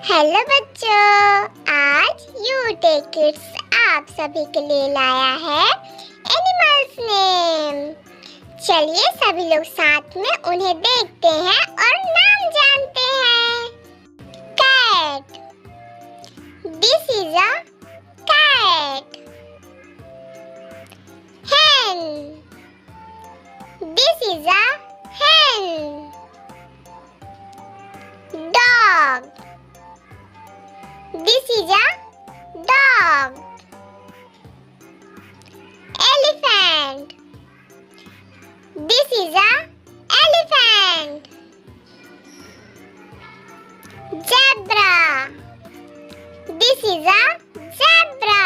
Hello बच्चों, आज यूटेकिड्स आप सभी के लिए लाया है एनिमल्स नेम। चलिए सभी लोग साथ में उन्हें देखते हैं और नाम जानते हैं। Cat, this is a cat. hen, this is a hen। dog, this is a dog. Elephant, this is a elephant. Zebra, this is a zebra.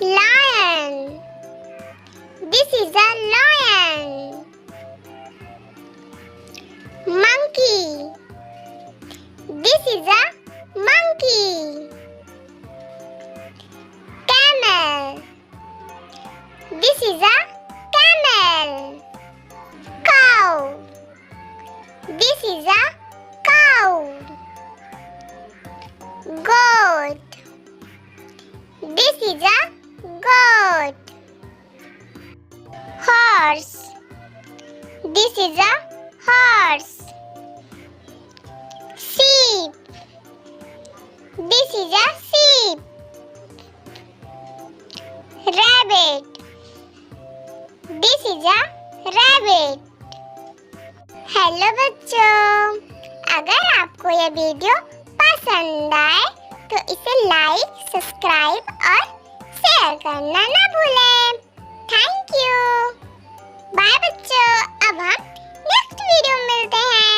Lion, this is a lion. Monkey, this is a monkey. Camel, this is a camel. Cow, this is a cow. Goat, this is a goat. Horse, this is a horse. Sheep, this is a sheep. Rabbit, this is a rabbit. Hello बच्चों, अगर आपको यह video पसंद आए तो इसे like, subscribe और share करना ना भूलें। Thank you. बाय बच्चों, अब हम नेक्स्ट वीडियो में मिलते हैं।